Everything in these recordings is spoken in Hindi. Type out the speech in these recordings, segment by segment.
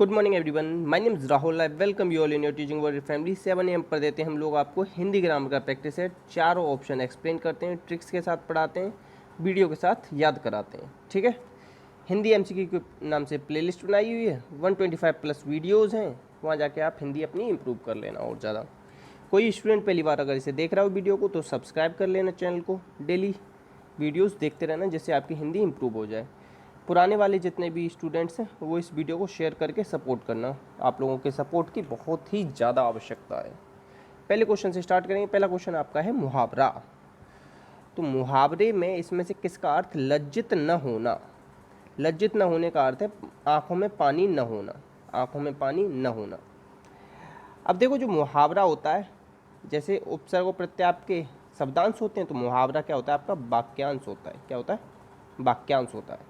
Good morning everyone, my name is Rahul. I welcome you all in your teaching world family. 7 AM पर देते हैं हम लोग आपको हिंदी ग्रामर का प्रैक्टिस है। चारों ऑप्शन एक्सप्लेन करते हैं, ट्रिक्स के साथ पढ़ाते हैं, वीडियो के साथ याद कराते हैं। ठीक है, हिंदी MCQ के नाम से प्लेलिस्ट बनाई हुई है, 125+ वीडियोज़ हैं, वहाँ जाके आप हिंदी अपनी इम्प्रूव कर लेना। और ज़्यादा कोई स्टूडेंट पहली बार अगर इसे देख रहा हो वीडियो को तो सब्सक्राइब कर लेना चैनल को, डेली वीडियोज़ देखते रहना जिससे आपकी हिंदी इम्प्रूव हो जाए। पुराने वाले जितने भी स्टूडेंट्स हैं वो इस वीडियो को शेयर करके सपोर्ट करना। आप लोगों के सपोर्ट की बहुत ही ज़्यादा आवश्यकता है। पहले क्वेश्चन से स्टार्ट करेंगे। पहला क्वेश्चन आपका है मुहावरा। तो मुहावरे में इसमें से किसका अर्थ लज्जित न होना? लज्जित न होने का अर्थ है आंखों में पानी न होना, आंखों में पानी न होना। अब देखो, जो मुहावरा होता है, जैसे उपसर्ग और प्रत्यय आपके शब्दांश होते हैं, तो मुहावरा क्या होता है? आपका वाक्यांश होता है। क्या होता है? वाक्यांश होता है।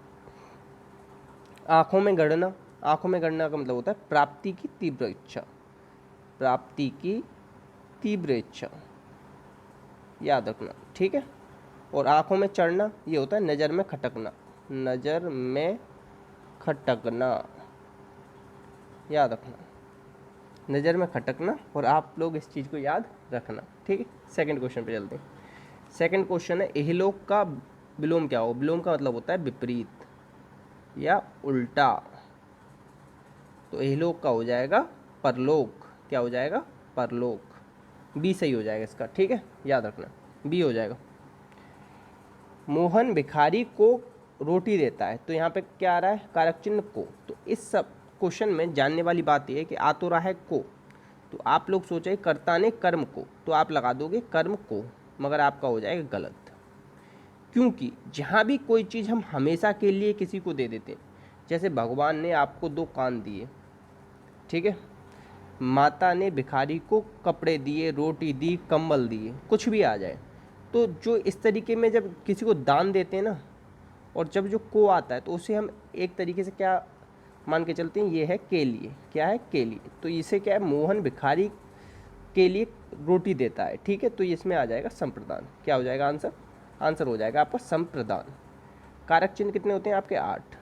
आँखों में गड़ना, आँखों में गड़ना का मतलब होता है प्राप्ति की तीव्र इच्छा, प्राप्ति की तीव्र इच्छा, याद रखना। ठीक है। और आँखों में चढ़ना ये होता है नज़र में खटकना, नज़र में खटकना, याद रखना, नज़र में खटकना। और आप लोग इस चीज़ को याद रखना। ठीक है, सेकंड क्वेश्चन पे चलते हैं। सेकंड क्वेश्चन है इहलोक का विलोम क्या हो? विलोम का मतलब होता है विपरीत या उल्टा। तो इहलोक का हो जाएगा परलोक। क्या हो जाएगा? परलोक। बी सही हो जाएगा इसका। ठीक है, याद रखना, बी हो जाएगा। मोहन भिखारी को रोटी देता है, तो यहाँ पे क्या आ रहा है? कारक चिन्ह को। तो इस सब क्वेश्चन में जानने वाली बात यह है कि आ तो रहा है को, तो आप लोग सोचे कर्ता ने कर्म को, तो आप लगा दोगे कर्म को, मगर आपका हो जाएगा गलत। क्योंकि जहाँ भी कोई चीज़ हम हमेशा के लिए किसी को दे देते हैं, जैसे भगवान ने आपको 2 कान दिए, ठीक है, माता ने भिखारी को कपड़े दिए, रोटी दी, कंबल दिए, कुछ भी आ जाए, तो जो इस तरीके में जब किसी को दान देते हैं ना, और जब जो को आता है तो उसे हम एक तरीके से क्या मान के चलते हैं? ये है के लिए। क्या है? के लिए। तो इसे क्या है? मोहन भिखारी के लिए रोटी देता है। ठीक है, तो इसमें आ जाएगा संप्रदान। क्या हो जाएगा आंसर? आंसर हो जाएगा आपका संप्रदान। कारक चिन्ह कितने होते हैं आपके? 8।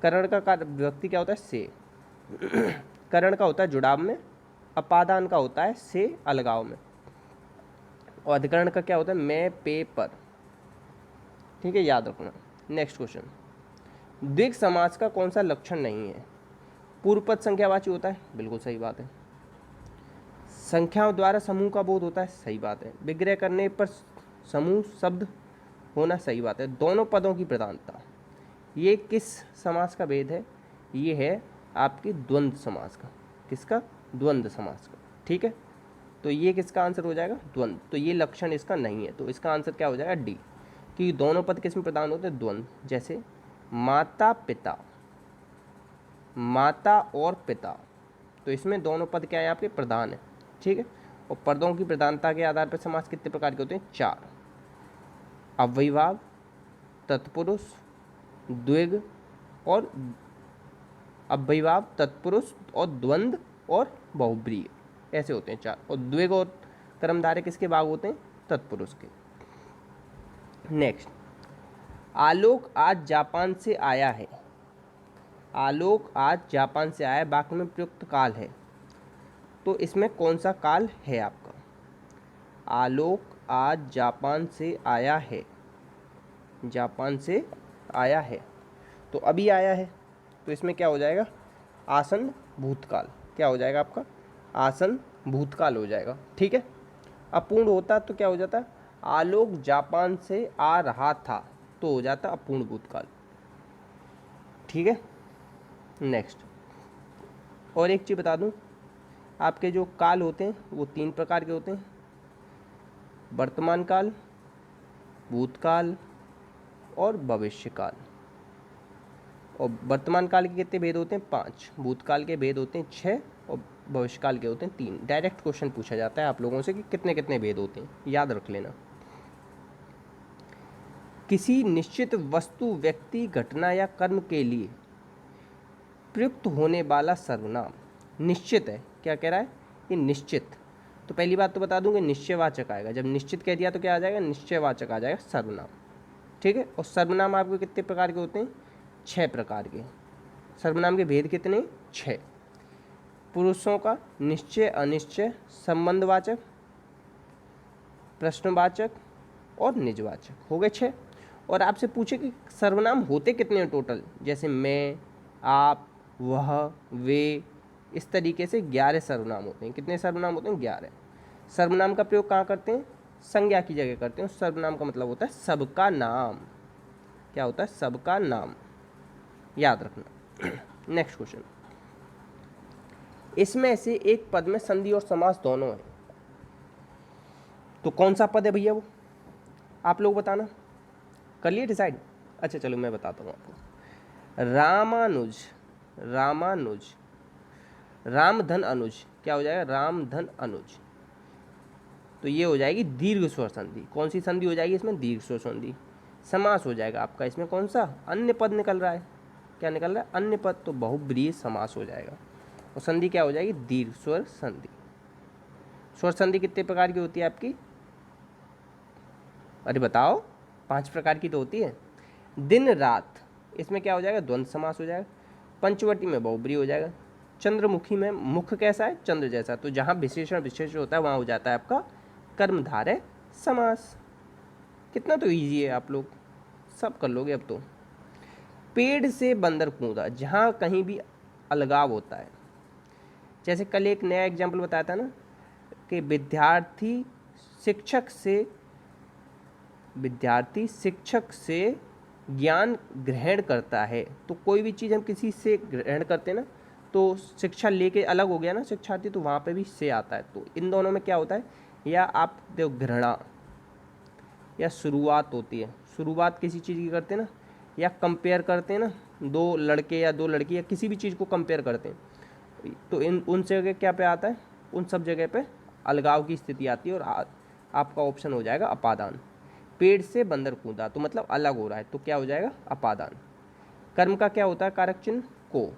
करण का विभक्ति क्या होता है? से। करण का होता है जुड़ाव में, अपादान का होता है से अलगाव में, और अधिकरण का क्या होता है? मैं, पे, पर। ठीक है, याद रखना। नेक्स्ट क्वेश्चन, द्विग समास का कौन सा लक्षण नहीं है? पूर्व पद संख्यावाची होता है, बिल्कुल सही बात है। संख्याओं द्वारा समूह का बोध होता है, सही बात है। विग्रह करने पर समूह शब्द होना, सही बात है। दोनों पदों की प्रधानता, ये किस समास का भेद है? ये है आपकी द्वंद्व समास का। किसका? द्वंद्व समास का। ठीक है, तो ये किसका आंसर हो जाएगा? द्वंद्व। तो ये लक्षण इसका नहीं है, तो इसका आंसर क्या हो जाएगा? डी, कि दोनों पद किस में प्रधान होते हैं? द्वंद्व। जैसे माता पिता, माता और पिता, तो इसमें दोनों पद क्या है? आपके प्रधान है। ठीक है, और पदों की प्रधानता के आधार पर समास कितने प्रकार के होते हैं? 4। अव्ययीभाव, तत्पुरुष, द्विग और अव्ययीभाव, तत्पुरुष और द्वंद्व और बहुब्रीहि, ऐसे होते हैं 4। और द्विग और कर्मधारय किसके भाग होते हैं? तत्पुरुष के। नेक्स्ट, आलोक आज जापान से आया है। आलोक आज जापान से आया, वाक्य में प्रयुक्त काल है, तो इसमें कौन सा काल है आपका? आलोक आज जापान से आया है, जापान से आया है, तो अभी आया है, तो इसमें क्या हो जाएगा? आसन्न भूतकाल। क्या हो जाएगा आपका? आसन्न भूतकाल हो जाएगा। ठीक है, अपूर्ण होता तो क्या हो जाता? आलोक जापान से आ रहा था, तो हो जाता अपूर्ण भूतकाल। ठीक है, नेक्स्ट, और एक चीज़ बता दूं, आपके जो काल होते हैं वो 3 प्रकार के होते हैं, वर्तमान काल, भूतकाल और भविष्यकाल। और वर्तमान काल के कितने भेद होते हैं? 5। भूतकाल के भेद होते हैं 6 और भविष्यकाल के होते हैं 3। डायरेक्ट क्वेश्चन पूछा जाता है आप लोगों से कि कितने कितने भेद होते हैं, याद रख लेना। किसी निश्चित वस्तु, व्यक्ति, घटना या कर्म के लिए प्रयुक्त होने वाला सर्वनाम निश्चित है। क्या कह रहा है? ये निश्चित। तो पहली बात तो बता दूं कि निश्चयवाचक आएगा। जब निश्चित कह दिया तो क्या आ जाएगा? निश्चयवाचक आ जाएगा, सर्वनाम। ठीक है, और सर्वनाम आपके कितने प्रकार के होते हैं? 6 प्रकार के। सर्वनाम के भेद कितने? 6। पुरुषों का निश्चय, अनिश्चय, संबंधवाचक, प्रश्नवाचक और निजवाचक हो गए 6। और आपसे पूछे कि सर्वनाम होते कितने हैं टोटल, जैसे मैं, आप, वह, वे, इस तरीके से 11 सर्वनाम होते हैं। कितने सर्वनाम होते हैं? 11। सर्वनाम का प्रयोग कहाँ करते हैं? संज्ञा की जगह करते हैं। सर्वनाम का मतलब होता है सबका नाम। क्या होता है? सबका नाम, याद रखना। नेक्स्ट क्वेश्चन, इसमें से एक पद में संधि और समास दोनों है, तो कौन सा पद है भैया वो? आप लोग बताना, कर लिए डिसाइड? अच्छा चलो मैं बताता हूँ आपको। रामानुज, रामानुज, रामधन अनुज, क्या हो जाएगा? रामधन अनुज। तो ये हो जाएगी दीर्घ स्वर संधि। कौन सी संधि हो जाएगी इसमें? दीर्घ स्वर संधि। समास हो जाएगा आपका इसमें कौन सा? अन्य पद निकल रहा है। क्या निकल रहा है? अन्य पद। तो बहुब्रीहि समास हो जाएगा। और संधि क्या हो जाएगी? दीर्घ स्वर संधि। स्वर संधि कितने प्रकार की होती है आपकी? अरे बताओ, 5 प्रकार की तो होती है। दिन रात, इसमें क्या हो जाएगा? द्वंद्व समास हो जाएगा। पंचवटी में बहुब्रीहि हो जाएगा। चंद्रमुखी में मुख कैसा है? चंद्र जैसा। तो जहाँ विशेषण विशेष होता है वहाँ हो जाता है आपका कर्मधारय समास। कितना तो इजी है, आप लोग सब कर लोगे अब तो। पेड़ से बंदर कूदा, जहाँ कहीं भी अलगाव होता है, जैसे कल एक नया एग्जाम्पल बताया था ना कि विद्यार्थी शिक्षक से ज्ञान ग्रहण करता है। तो कोई भी चीज़ हम किसी से ग्रहण करते हैं ना, तो शिक्षा लेके अलग हो गया ना शिक्षार्थी, तो वहाँ पे भी से आता है। तो इन दोनों में क्या होता है? या आप देखो घृणा या शुरुआत होती है। शुरुआत किसी चीज़ की करते हैं ना, या कंपेयर करते हैं ना, दो लड़के या दो लड़की या किसी भी चीज़ को कंपेयर करते हैं, तो इन उन जगह क्या पे आता है? उन सब जगह पे अलगाव की स्थिति आती है। और आपका ऑप्शन हो जाएगा अपादान। पेड़ से बंदर कूदा तो मतलब अलग हो रहा है, तो क्या हो जाएगा? अपादान। कर्म का क्या होता है? कारक चिन्ह को।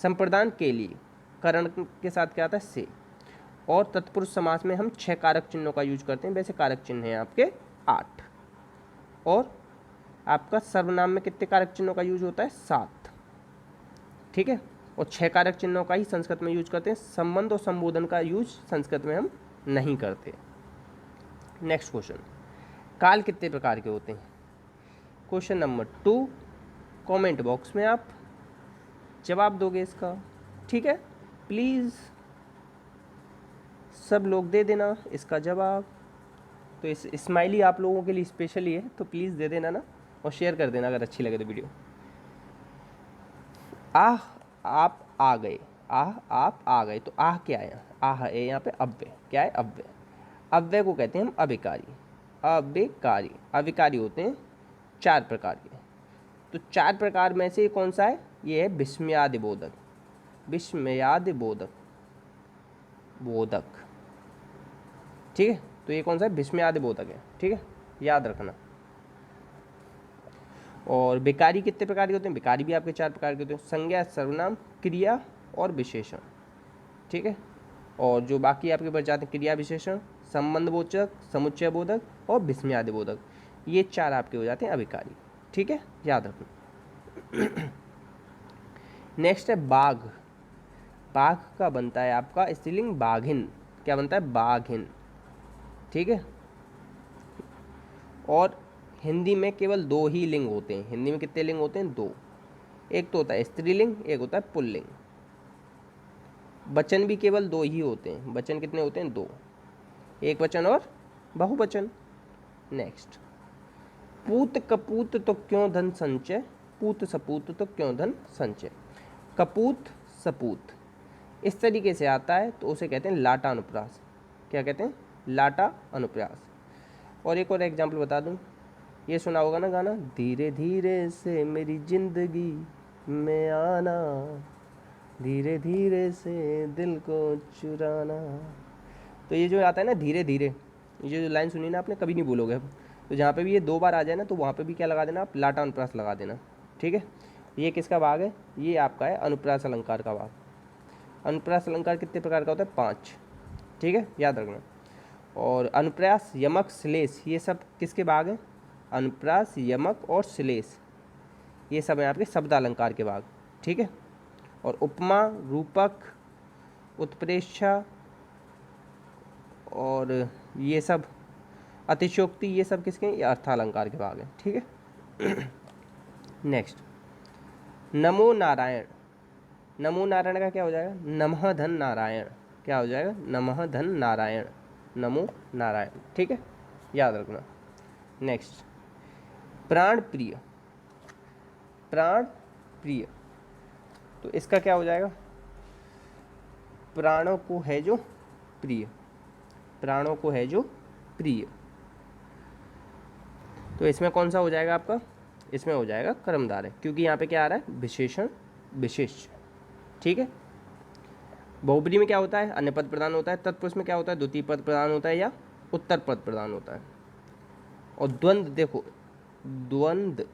संप्रदान के लिए करण के साथ क्या आता है? से। और तत्पुरुष समास में हम 6 कारक चिन्हों का यूज करते हैं। वैसे कारक चिन्ह हैं आपके 8। और आपका सर्वनाम में कितने कारक चिन्हों का यूज होता है? 7। ठीक है। और 6 कारक चिन्हों का ही संस्कृत में यूज करते हैं। संबंध और संबोधन का यूज संस्कृत में हम नहीं करते। नेक्स्ट क्वेश्चन, काल कितने प्रकार के होते हैं? क्वेश्चन नंबर 2 कमेंट बॉक्स में आप जवाब दोगे इसका। ठीक है, प्लीज़ सब लोग दे देना इसका जवाब। तो इस स्माइली आप लोगों के लिए स्पेशली है, तो प्लीज़ दे देना ना, और शेयर कर देना अगर अच्छी लगे तो वीडियो। आह आप आ गए, आह आप आ गए, तो आह क्या है? आह है यहाँ पे अव्यय। क्या है? अव्यय। अव्यय को कहते हैं हम अभिकारी। अभिकारी, अभिकारी होते हैं 4 प्रकार के। तो 4 प्रकार में से कौन सा है? ये है विस्मयादि बोधक। विस्मयादि बोधक, बोधक। ठीक है, तो ये कौन सा है? विस्मयादि बोधक है। ठीक है, याद रखना। और विकारी कितने प्रकार के होते हैं? विकारी भी आपके 4 प्रकार के होते हैं। संज्ञा, सर्वनाम, क्रिया और विशेषण। ठीक है, और जो बाकी आपके बच जाते हैं क्रिया, विशेषण, संबंधबोधक, समुच्चय बोधक और विस्मयादि बोधक, ये 4 आपके हो जाते हैं अभिकारी। ठीक है, याद रखना। नेक्स्ट है बाघ। बाघ का बनता है आपका स्त्रीलिंग बाघिन। क्या बनता है? बाघिन। ठीक है, और हिंदी में केवल 2 ही लिंग होते हैं। हिंदी में कितने लिंग होते हैं? 2। एक तो होता है स्त्रीलिंग, एक होता है पुल्लिंग। वचन भी केवल 2 ही होते हैं। वचन कितने होते हैं? 2, एक वचन और बहुवचन। नेक्स्ट, पूत कपूत तो क्यों धन संचय, पूत सपूत तो क्यों धन संचय। कपूत सपूत इस तरीके से आता है तो उसे कहते हैं लाटा अनुप्रास। क्या कहते हैं? लाटा अनुप्रास। और एक और एग्जाम्पल बता दूं, ये सुना होगा ना गाना, धीरे धीरे से मेरी जिंदगी में आना, धीरे धीरे से दिल को चुराना। तो ये जो आता है ना धीरे धीरे, ये जो लाइन सुनी ना आपने, कभी नहीं भूलोगे अब। तो जहाँ पे भी ये 2 बार आ जाए ना, तो वहाँ पे भी क्या लगा देना आप? लाटा अनुप्रास लगा देना। ठीक है, ये किसका भाग है? ये आपका है अनुप्रास अलंकार का भाग। अनुप्रास अलंकार कितने प्रकार का होता है? 5। ठीक है, याद रखना। और अनुप्रास, यमक, श्लेष, ये सब किसके भाग हैं? अनुप्रास, यमक और श्लेष, ये सब हैं आपके शब्द अलंकार के भाग। ठीक है। और उपमा, रूपक, उत्प्रेक्षा और ये सब अतिशयोक्ति, ये सब किसके हैं? ये अर्थालंकार के भाग हैं, ठीक है। नेक्स्ट, नमो नारायण। नमो नारायण का क्या हो जाएगा? नमः धन नारायण। क्या हो जाएगा? नमः धन नारायण, नमो नारायण, ठीक है, याद रखना। नेक्स्ट, प्राण प्रिय। प्राण प्रिय, तो इसका क्या हो जाएगा? प्राणों को है जो प्रिय, प्राणों को है जो प्रिय। तो इसमें कौन सा हो जाएगा आपका? इसमें हो जाएगा कर्मधारय, क्योंकि यहाँ पे क्या आ रहा है? विशेषण विशेष, ठीक है। बहुब्री में क्या होता है? अन्य पद प्रदान होता है। तत्पुरुष में क्या होता है? द्वितीय पद प्रदान होता है या उत्तर पद प्रदान होता है। और द्वंद्व, देखो द्वंद्व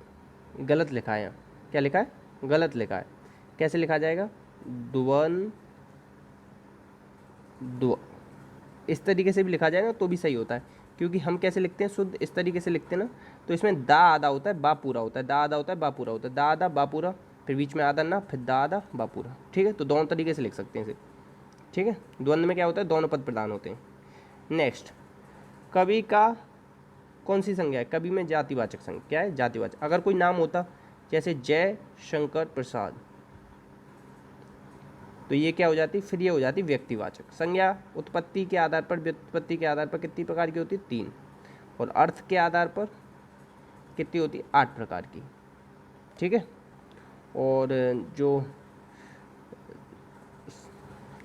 गलत लिखा है यहाँ। क्या लिखा है? गलत लिखा है। कैसे लिखा जाएगा? द्व, इस तरीके से भी लिखा जाएगा तो भी सही होता है, क्योंकि हम कैसे लिखते हैं? शुद्ध इस तरीके से लिखते हैं ना, तो इसमें दा आधा होता है, बा पूरा होता है, दा आधा होता है, बा पूरा होता है, दा आधा बा पूरा, फिर बीच में आधा ना, फिर दा आधा बा पूरा, ठीक है। तो दोनों तरीके से लिख सकते हैं इसे, ठीक है। द्वंद्व में क्या होता है? दोनों पद प्रदान होते हैं। नेक्स्ट, कवि का कौन सी संज्ञा है? कवि में जातिवाचक संज्ञा। क्या है? जातिवाचक। अगर कोई नाम होता जैसे जय शंकर प्रसाद, तो ये क्या हो जाती? फिर ये हो जाती व्यक्तिवाचक संज्ञा। उत्पत्ति के आधार पर, व्युत्पत्ति के आधार पर कितनी प्रकार की होती है? 3। और अर्थ के आधार पर कितनी होती है? 8 प्रकार की, ठीक है। और जो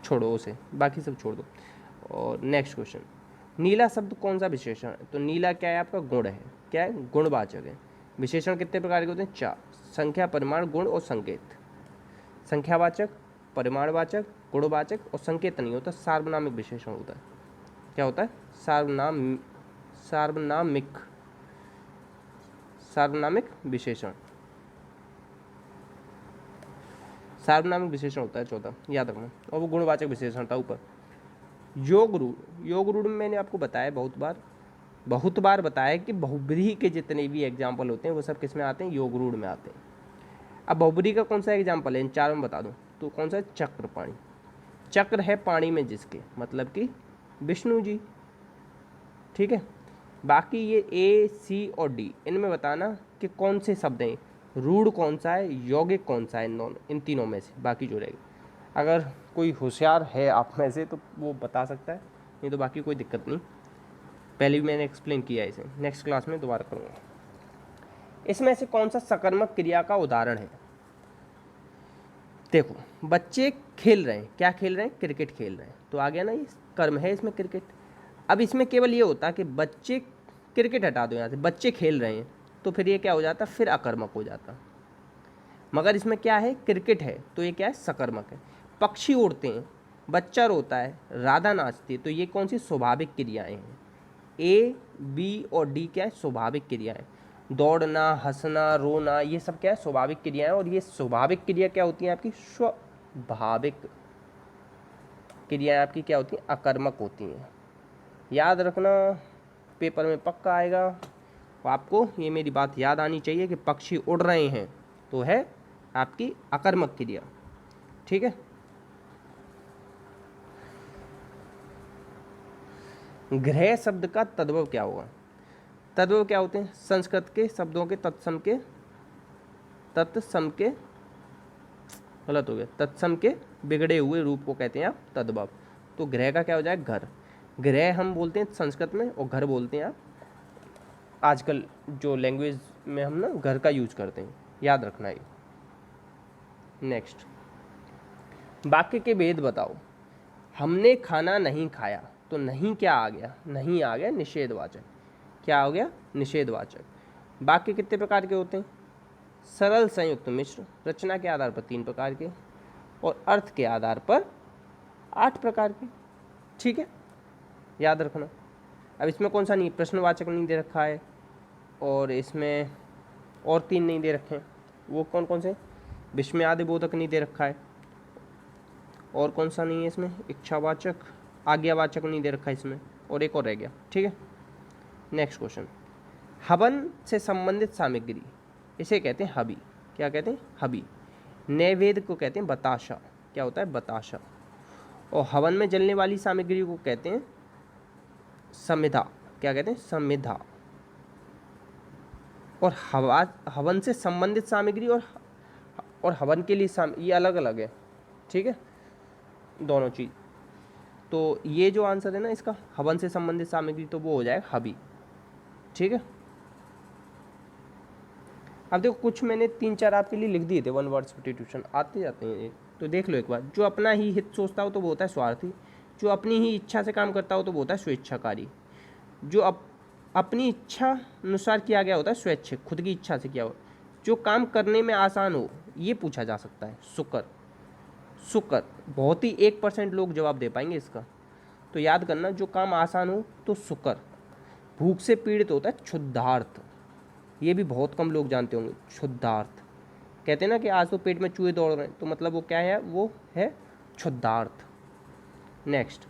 छोड़ो उसे, बाकी सब छोड़ दो। और नेक्स्ट क्वेश्चन, नीला शब्द कौन सा विशेषण है? तो नीला क्या है आपका? गुण है। क्या है? गुणवाचक है। विशेषण कितने प्रकार के होते हैं? 4। संख्या, परिमाण, गुण और संकेत। संख्यावाचक, परिमाणवाचक, गुणवाचक और संकेत नहीं होता, सार्वनामिक विशेषण होता है। क्या होता है? सार्वनामिक विशेषण, सार्वनामिक विशेषण होता है 14, याद रखना। और वो गुणवाचक विशेषण था ऊपर। योग रूढ़ में मैंने आपको बताया बहुत बार बताया कि बहुब्रीहि के जितने भी एग्जाम्पल होते हैं वो सब किस में आते हैं? योग रूढ़ में आते हैं। अब बहुब्रीहि का कौन सा एग्जाम्पल है? इन चारों में बता दूं तो कौन सा? चक्र पाणी। चक्र है पानी में जिसके, मतलब कि विष्णु जी, ठीक है। बाकी ये ए, सी और डी, इनमें बताना कि कौन से शब्द हैं, रूढ़ कौन सा है, यौगिक कौन सा है, इन तीनों में से। बाकी जो रहेगा, अगर कोई होशियार है आप में से तो वो बता सकता है, नहीं तो बाकी कोई दिक्कत नहीं। पहले भी मैंने एक्सप्लेन किया है इसे, नेक्स्ट क्लास में दोबारा करूँगा। इसमें से कौन सा सकर्मक क्रिया का उदाहरण है? देखो, बच्चे खेल रहे हैं। क्या खेल रहे हैं? क्रिकेट खेल रहे हैं। तो आ गया ना, ये कर्म है इसमें क्रिकेट। अब इसमें केवल ये होता कि बच्चे, क्रिकेट हटा दो यहाँ से, बच्चे खेल रहे हैं, तो फिर ये क्या हो जाता? फिर अकर्मक हो जाता। मगर इसमें क्या है? क्रिकेट है, तो ये क्या है? सकर्मक है। पक्षी उड़ते हैं, बच्चा रोता है, राधा नाचती है, तो ये कौन सी? स्वाभाविक क्रियाएं हैं। ए, बी और डी क्या है? स्वाभाविक क्रियाएं। दौड़ना, हंसना, रोना, ये सब क्या है? स्वाभाविक क्रियाएं। और ये स्वाभाविक क्रिया क्या होती हैं आपकी? स्वाभाविक क्रियाएं आपकी क्या होती हैं? अकर्मक होती हैं। याद रखना, पेपर में पक्का आएगा। तो आपको ये मेरी बात याद आनी चाहिए कि पक्षी उड़ रहे हैं तो है आपकी अकर्मक क्रिया, ठीक है। गृह शब्द का तद्भव क्या होगा? तद्भव क्या होते हैं? संस्कृत के शब्दों के तत्सम के गलत हो गया, तत्सम के बिगड़े हुए रूप को कहते हैं आप तद्भव। तो गृह का क्या हो जाएगा? घर। गृह हम बोलते हैं संस्कृत में, और घर बोलते हैं आप आजकल जो लैंग्वेज में हम ना घर का यूज करते हैं, याद रखना ये। नेक्स्ट, वाक्य के भेद बताओ। हमने खाना नहीं खाया, तो नहीं क्या आ गया? नहीं आ गया निषेधवाचक। क्या हो गया? निषेधवाचक। वाक्य कितने प्रकार के होते हैं? सरल, संयुक्त, मिश्र। रचना के आधार पर 3 प्रकार के, और अर्थ के आधार पर 8 प्रकार के, ठीक है, याद रखना। अब इसमें कौन सा नहीं? प्रश्नवाचक नहीं दे रखा है, और इसमें और 3 नहीं दे रखे हैं। वो कौन कौन से? विस्मयादिबोधक नहीं दे रखा है, और कौन सा नहीं है इसमें? इच्छावाचक, आज्ञावाचक नहीं दे रखा है इसमें, और एक और रह गया, ठीक है। नेक्स्ट क्वेश्चन, हवन से संबंधित सामग्री, इसे कहते हैं हबी। क्या कहते हैं? हबी। नैवेद्य को कहते हैं बताशा, क्या होता है बताशा। और हवन में जलने वाली सामग्री को कहते हैं समिधा, क्या कहते हैं समिधा। और हवन से संबंधित सामग्री और हवन के लिए ये अलग अलग है, ठीक है दोनों चीज़। तो ये जो आंसर है ना इसका, हवन से संबंधित सामग्री, तो वो हो जाएगा हवि, ठीक है। अब देखो कुछ मैंने 3-4 आपके लिए लिख दिए थे, 1 वर्ड सब्स्टिट्यूशन आते जाते हैं ये, तो देख लो एक बार। जो अपना ही हित सोचता हो तो वो होता है स्वार्थी, जो अपनी ही इच्छा से काम करता हो तो वो होता है स्वेच्छाकारी, जो अपनी इच्छा अनुसार किया गया होता है स्वैच्छिक, खुद की इच्छा से किया हो, जो काम करने में आसान हो ये पूछा जा सकता है सुकर। सुकर बहुत ही 1% लोग जवाब दे पाएंगे इसका, तो याद करना जो काम आसान हो तो सुकर। भूख से पीड़ित होता है क्षुद्धार्थ, ये भी बहुत कम लोग जानते होंगे। क्षुद्धार्थ कहते हैं ना कि आज तो पेट में चूहे दौड़ रहे हैं, तो मतलब वो क्या है, वो है क्षुद्धार्थ। नेक्स्ट,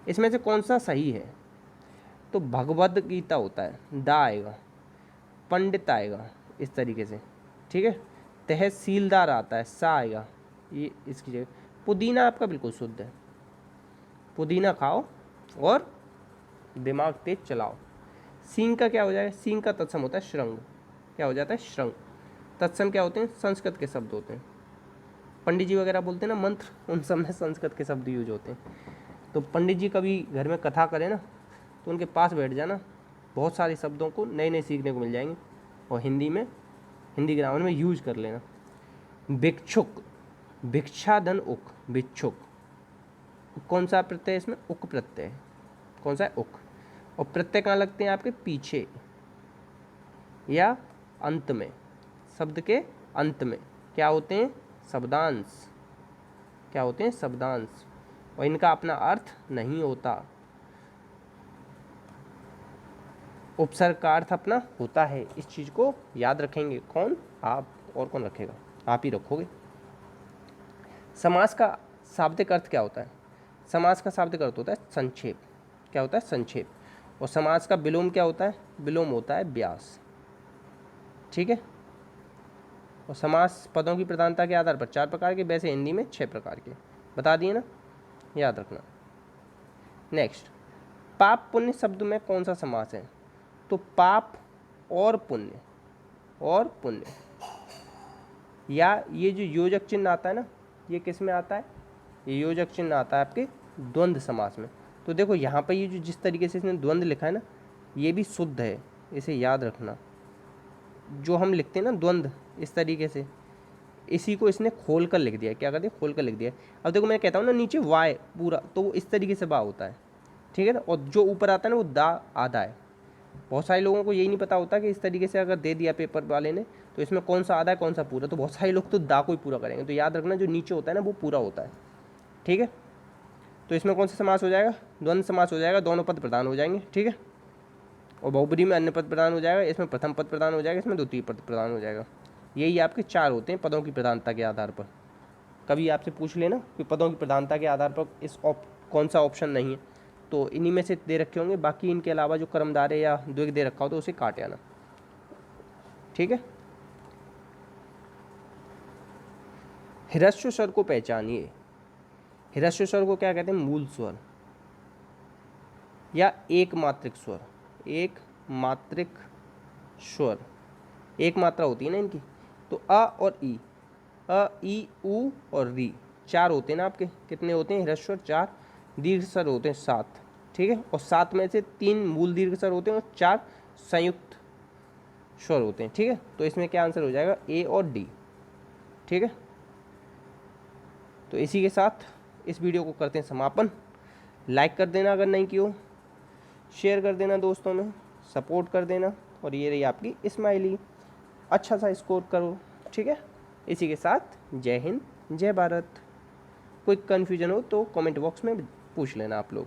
इसमें से कौन सा सही है, तो भगवद गीता होता है, दा आएगा, पंडित आएगा इस तरीके से, ठीक है। तहसीलदार आता है, सा आएगा, ये इसकी जगह। पुदीना आपका बिल्कुल शुद्ध है, पुदीना खाओ और दिमाग तेज चलाओ। सींग का क्या हो जाएगा, सींग का तत्सम होता है श्रृंग, क्या हो जाता है श्रृंग। तत्सम क्या होते हैं, संस्कृत के शब्द होते हैं। पंडित जी वगैरह बोलते हैं ना मंत्र, उन सब में संस्कृत के शब्द यूज होते हैं। तो पंडित जी कभी घर में कथा करें ना तो उनके पास बैठ जाना, बहुत सारे शब्दों को नए नए सीखने को मिल जाएंगे, और हिंदी ग्रामर में यूज कर लेना। भिक्षुक, भिक्षाधन उक, भिक्षुक, कौन सा प्रत्यय है इसमें, उक प्रत्यय है, कौन सा है उक। और प्रत्यय कहाँ लगते हैं आपके पीछे या अंत में, शब्द के अंत में क्या होते हैं शब्दांश, क्या होते हैं शब्दांश, और इनका अपना अर्थ नहीं होता। उपसर्ग का अर्थ अपना होता है, इस चीज़ को याद रखेंगे। कौन, आप, और कौन रखेगा, आप ही रखोगे। समास का शाब्दिक अर्थ क्या होता है, समास का शाब्दिक अर्थ होता है संक्षेप, क्या होता है संक्षेप। और समास का विलोम क्या होता है, विलोम होता है व्यास, ठीक है। और समास पदों की प्रधानता के आधार पर 4 प्रकार के, वैसे हिंदी में 6 प्रकार के बता दिए ना, याद रखना। नेक्स्ट, पाप पुण्य शब्द में कौन सा समास है, तो पाप और पुण्य, और पुण्य, या ये जो योजक चिन्ह आता है ना, ये किस में आता है, ये योजक चिन्ह आता है आपके द्वंद्व समास में। तो देखो यहाँ पर ये जो जिस तरीके से इसने द्वंद्व लिखा है ना, ये भी शुद्ध है, इसे याद रखना। जो हम लिखते हैं ना द्वंद्व इस तरीके से, इसी को इसने खोल कर लिख दिया है, क्या कर दिया, खोल कर लिख दिया है। अब देखो मैं कहता हूँ ना नीचे वाय पूरा, तो वो इस तरीके से बा होता है, ठीक है ना। और जो ऊपर आता है ना वो दा आधा है। बहुत सारे लोगों को यही नहीं पता होता कि इस तरीके से अगर दे दिया पेपर वाले ने तो इसमें कौन सा आधा है कौन सा पूरा, तो बहुत सारे लोग तो दा को ही पूरा करेंगे। तो याद रखना जो नीचे होता है ना वो पूरा होता है, ठीक है। तो इसमें कौन सा समास हो जाएगा, द्वंद्व समास हो जाएगा, दोनों पद प्रदान हो जाएंगे, ठीक है। और बहुब्री में अन्य पद प्रदान हो जाएगा, इसमें प्रथम पद प्रदान हो जाएगा, इसमें द्वितीय पद प्रदान हो जाएगा। यही आपके 4 होते हैं पदों की प्रधानता के आधार पर। कभी आपसे पूछ लेना कि पदों की प्रधानता के आधार पर कौन सा ऑप्शन नहीं है, तो इन्हीं में से दे रखे होंगे। बाकी इनके अलावा जो कर्मधारय या द्विग दे रखा हो तो उसे काट आना, ठीक है। ह्रस्व स्वर को पहचानिए। ह्रस्व स्वर को क्या कहते हैं, मूल स्वर या एक मात्रिक स्वर। एक मात्रिक स्वर, एक मात्रा होती है ना इनकी, तो अ और ई, अ ई उ और री 4 होते हैं ना आपके। कितने होते हैं ह्रस्व स्वर, 4। दीर्घ स्वर होते हैं 7, ठीक है। और 7 में से 3 मूल दीर्घ स्वर होते हैं और 4 संयुक्त स्वर होते हैं, ठीक है। तो इसमें क्या आंसर हो जाएगा, ए और डी, ठीक है। तो इसी के साथ इस वीडियो को करते हैं समापन। लाइक कर देना अगर नहीं की हो, शेयर कर देना दोस्तों में, सपोर्ट कर देना। और ये रही आपकी स्माइली, अच्छा सा स्कोर करो, ठीक है। इसी के साथ जय हिंद, जय भारत। कोई कन्फ्यूजन हो तो कमेंट बॉक्स में पूछ लेना आप लोग।